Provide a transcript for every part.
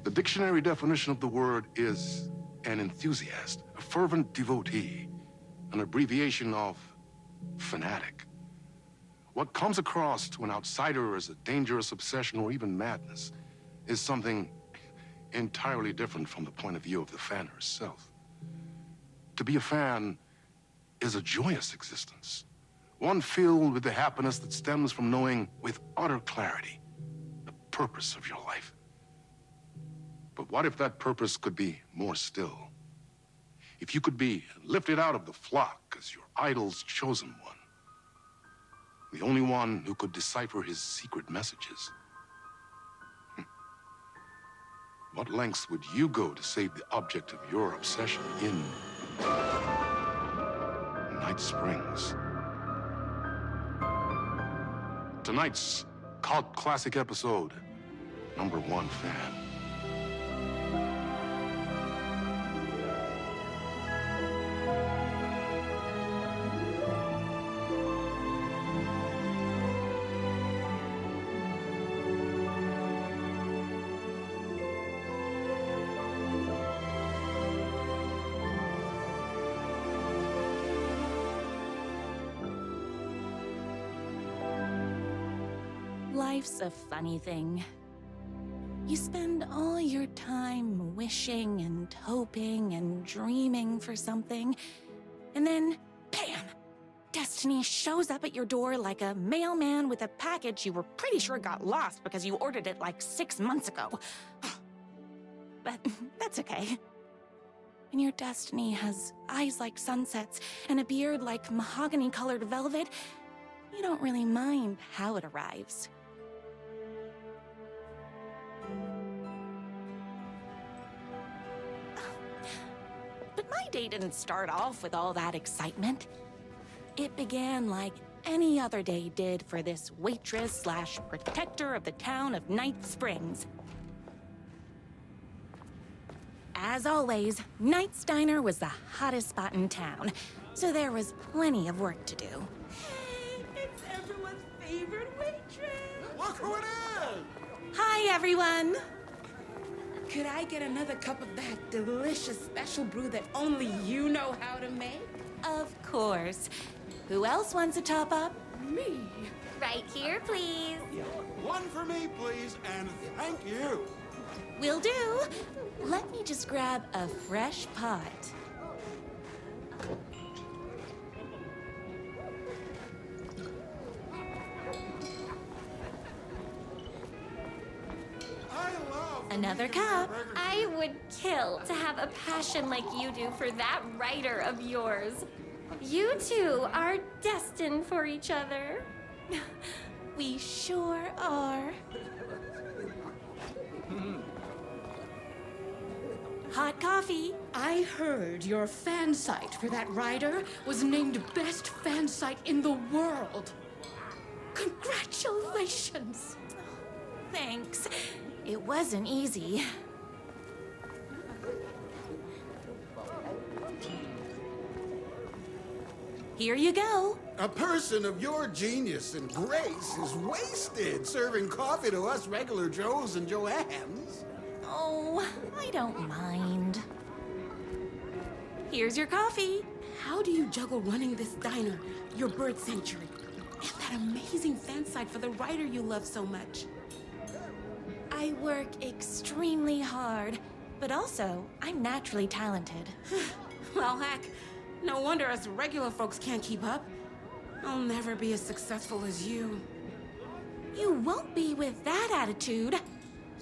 The dictionary definition of the word is an enthusiast, a fervent devotee, an abbreviation of fanatic. What comes across to an outsider as a dangerous obsession or even madness is something entirely different from the point of view of the fan herself. To be a fan is a joyous existence, one filled with the happiness that stems from knowing with utter clarity the purpose of your life. But what if that purpose could be more still? If you could be lifted out of the flock as your idol's chosen one, the only one who could decipher his secret messages. What lengths would you go to save the object of your obsession in Night Springs? Tonight's cult classic episode, #1 fan. Life's a funny thing. You spend all your time wishing and hoping and dreaming for something, and then, bam! Destiny shows up at your door like a mailman with a package you were pretty sure got lost because you ordered it like 6 months ago. But that's okay. When your destiny has eyes like sunsets and a beard like mahogany-colored velvet, you don't really mind how it arrives. But my day didn't start off with all that excitement. It began like any other day did for this waitress / protector of the town of Night Springs. As always, Knight's Diner was the hottest spot in town, so there was plenty of work to do. Hey, it's everyone's favorite waitress! Look who it is! Hi, everyone! Could I get another cup of that delicious special brew that only you know how to make? Of course. Who else wants a top-up? Me. Right here, please. One for me, please, and thank you. Will do. Let me just grab a fresh pot. I love Another cup. I would kill to have a passion like you do for that writer of yours. You two are destined for each other. We sure are. Hot coffee. I heard your fan site for that writer was named best fan site in the world. Congratulations! Thanks. It wasn't easy. Here you go. A person of your genius and grace is wasted serving coffee to us regular Joes and Joannes. Oh, I don't mind. Here's your coffee. How do you juggle running this diner, your bird sanctuary, and that amazing fan site for the writer you love so much? I work extremely hard, but also I'm naturally talented. Well, heck, no wonder us regular folks can't keep up. I'll never be as successful as you. You won't be with that attitude.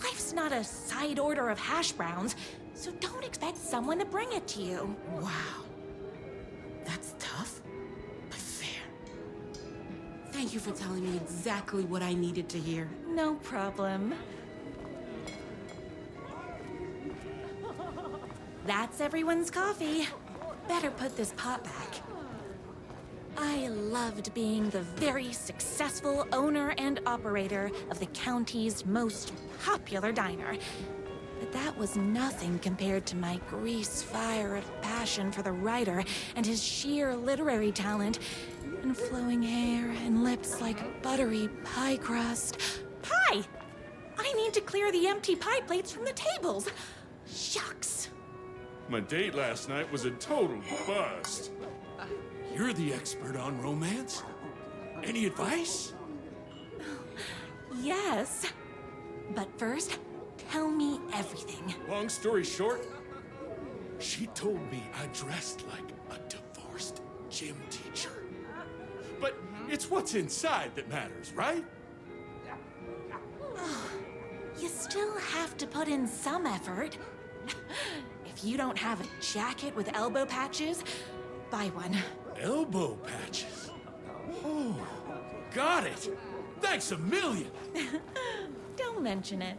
Life's not a side order of hash browns, so don't expect someone to bring it to you. Wow. That's tough, but fair. Thank you for telling me exactly what I needed to hear. No problem. That's everyone's coffee. Better put this pot back. I loved being the very successful owner and operator of the county's most popular diner. But that was nothing compared to my grease fire of passion for the writer and his sheer literary talent, and flowing hair and lips like buttery pie crust. Pie! I need meant to clear the empty pie plates from the tables. Shucks. My date last night was a total bust. You're the expert on romance. Any advice? Yes. But first, tell me everything. Long story short, She told me I dressed like a divorced gym teacher. but it's what's inside that matters, right? You still have to put in some effort. If you don't have a jacket with elbow patches, buy one. Elbow patches. Oh, got it. Thanks a million. Don't mention it.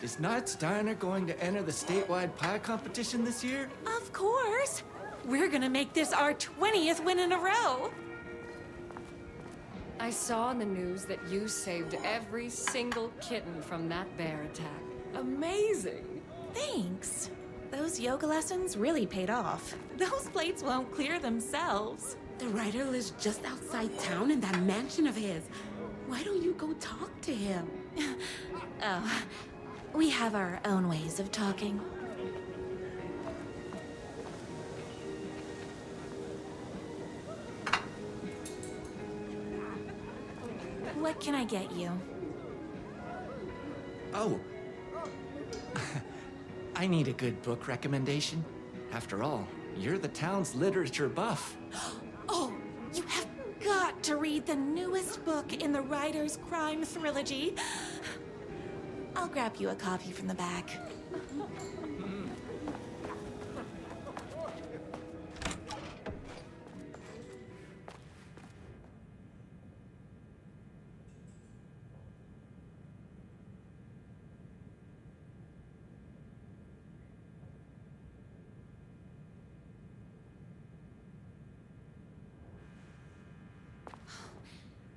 Is Knight's Diner going to enter the statewide pie competition this year? Of course. We're gonna make this our 20th win in a row. I saw in the news that you saved every single kitten from that bear attack. Amazing! Thanks. Those yoga lessons really paid off. Those plates won't clear themselves. The writer lives just outside town in that mansion of his. Why don't you go talk to him? Oh, we have our own ways of talking. What can I get you? Oh. I need a good book recommendation. After all, you're the town's literature buff. Oh, you have got to read the newest book in the Writer's Crime Trilogy. I'll grab you a copy from the back.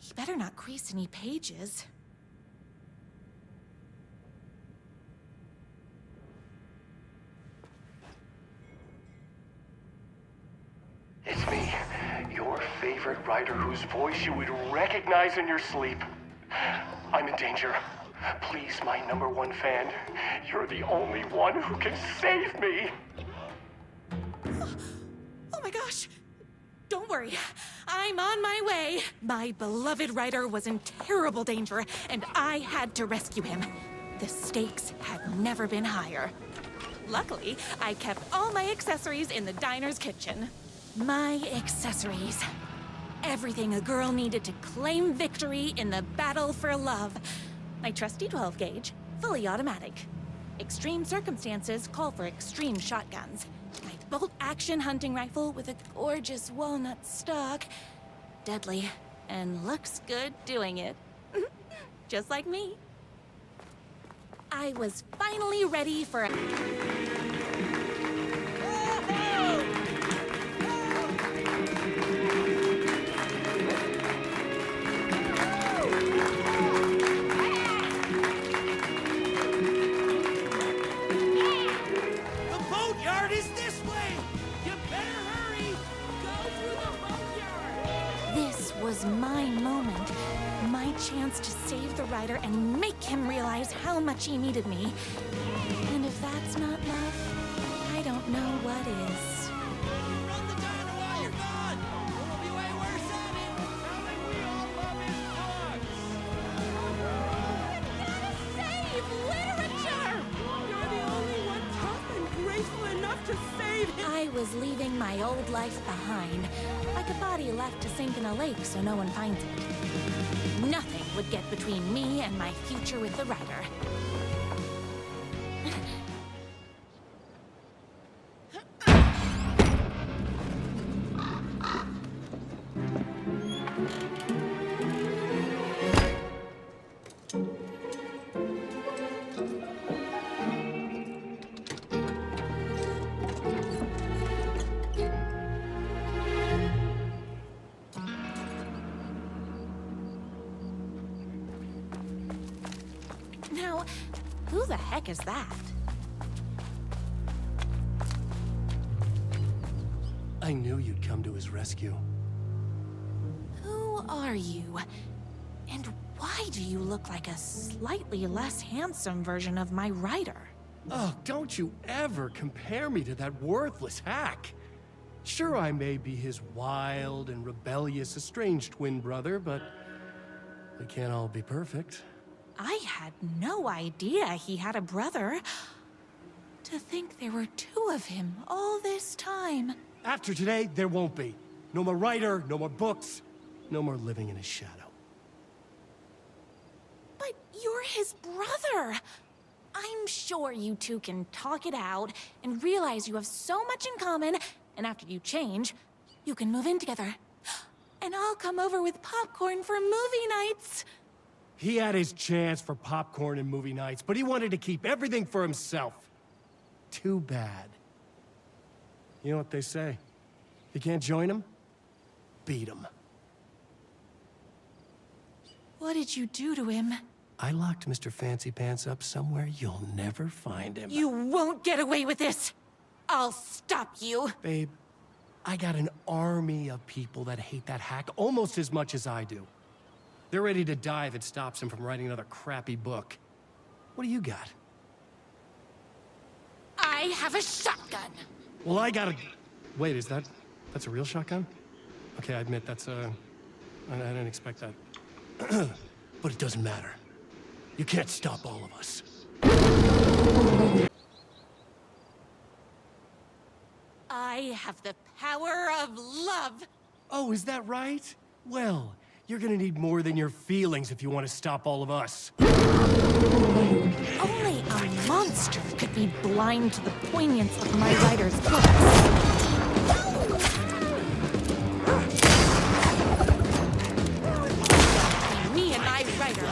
You better not crease any pages. It's me, your favorite writer whose voice you would recognize in your sleep. I'm in danger. Please, my #1 fan, you're the only one who can save me. Oh my gosh! Don't worry, I'm on my way. My beloved writer was in terrible danger, and I had to rescue him. The stakes had never been higher. Luckily, I kept all my accessories in the diner's kitchen. My accessories. Everything a girl needed to claim victory in the battle for love. My trusty 12 gauge, fully automatic. Extreme circumstances call for extreme shotguns. My bolt-action hunting rifle with a gorgeous walnut stock. Deadly, and looks good doing it. Just like me. I was finally ready for a... The boatyard is this way. You better hurry. Go through the boatyard. This was my moment. My chance to save the writer and make him realize how much he needed me. And if that's not love, I don't know what is. Run the diner while you're gone. It'll be way worse at it. Sounds like we all love his Save literature! You're the only one tough and graceful enough to save him. I was leaving my old life behind, like a body left to sink in a lake so no one finds it. Nothing would get between me and my future with the writer. Now, who the heck is that? I knew you'd come to his rescue. Who are you? And Why do you look like a slightly less handsome version of my writer? Oh, don't you ever compare me to that worthless hack. Sure, I may be his wild and rebellious estranged twin brother, but we can't all be perfect. I had no idea he had a brother. To think there were two of him all this time. After today, there won't be. No more writer, no more books, no more living in his shadow. But you're his brother. I'm sure you two can talk it out and realize you have so much in common, and after you change, you can move in together. And I'll come over with popcorn for movie nights. He had his chance for popcorn and movie nights, but he wanted to keep everything for himself. Too bad. You know what they say? If you can't join him, beat him. What did you do to him? I locked Mr. Fancy Pants up somewhere you'll never find him. You won't get away with this. I'll stop you. Babe, I got an army of people that hate that hack almost as much as I do. They're ready to die if it stops him from writing another crappy book. What do you got? I have a shotgun. Well, I got a... Wait, that's a real shotgun? Okay, I admit that's I didn't expect that. But it doesn't matter. You can't stop all of us. I have the power of love. Oh, is that right? Well, you're gonna need more than your feelings if you want to stop all of us. Only a monster could be blind to the poignance of my writer's books. Me and my writer.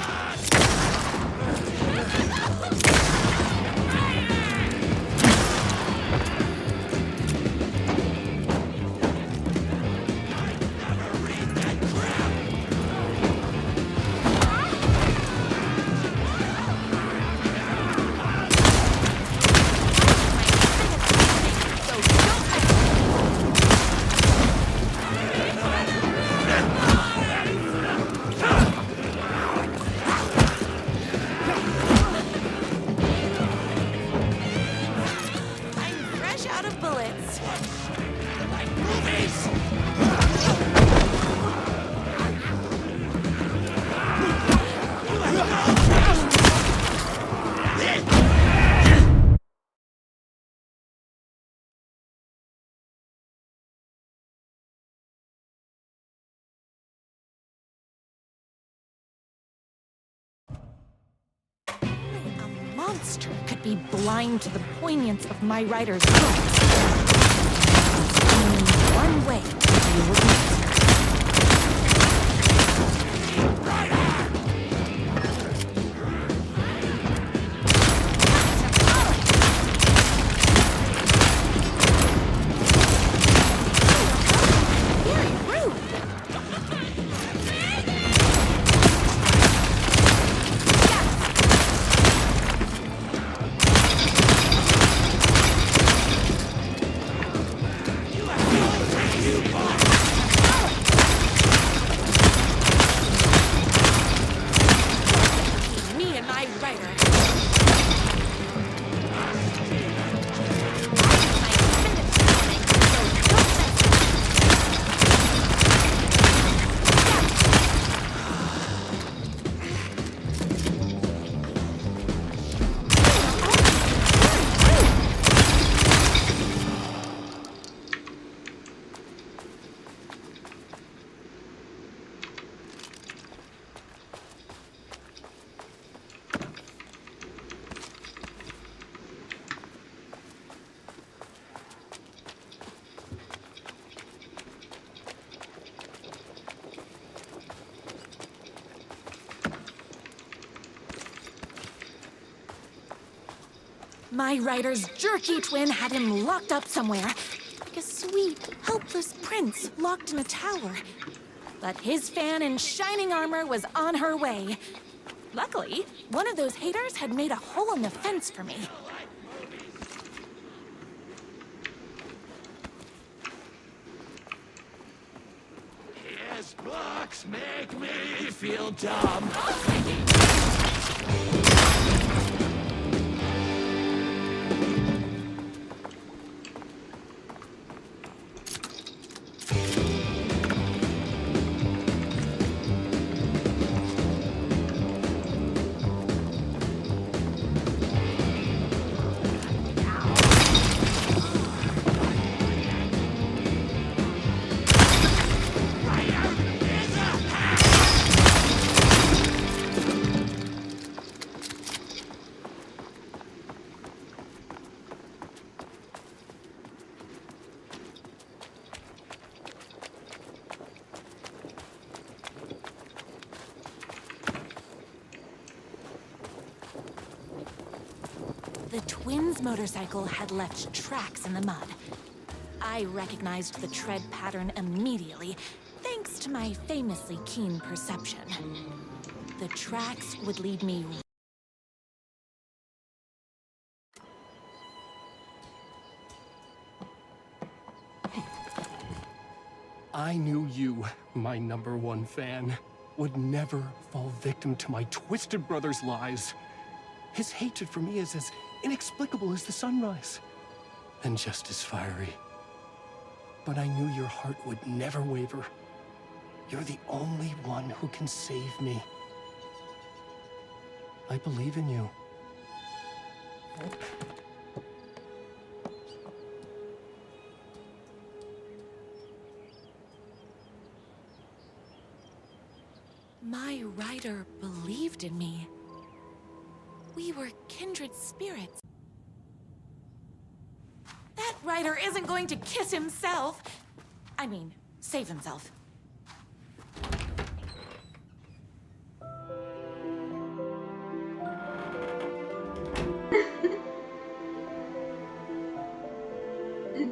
Monster could be blind to the poignance of my writer's books. Only one way to deal with monsters. My writer's jerky twin had him locked up somewhere, like a sweet, helpless prince locked in a tower. But his fan in shining armor was on her way. Luckily, one of those haters had made a hole in the fence for me. Yes, books make me feel dumb. The twins' motorcycle had left tracks in the mud. I recognized the tread pattern immediately, thanks to my famously keen perception. The tracks would lead me... I knew you, my #1 fan, would never fall victim to my twisted brother's lies. His hatred for me is as inexplicable as the sunrise, and just as fiery. But I knew your heart would never waver. You're the only one who can save me. I believe in you. My rider believed in me. We were kindred spirits. That rider isn't going to kiss himself. I mean, save himself.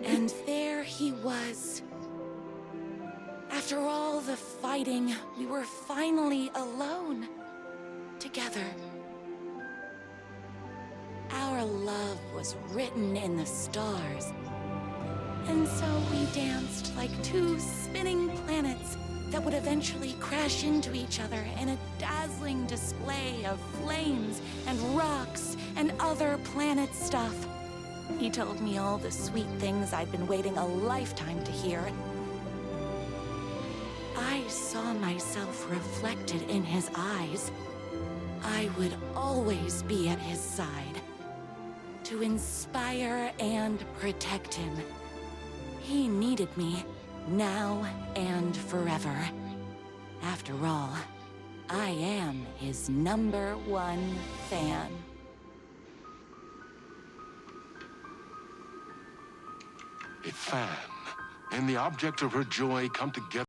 And there he was. After all the fighting, we were finally alone. Together. Our love was written in the stars. And so we danced like two spinning planets that would eventually crash into each other in a dazzling display of flames and rocks and other planet stuff. He told me all the sweet things I'd been waiting a lifetime to hear. I saw myself reflected in his eyes. I would always be at his side, to inspire and protect him. He needed me, now and forever. After all, I am his #1 fan. A fan and the object of her joy come together.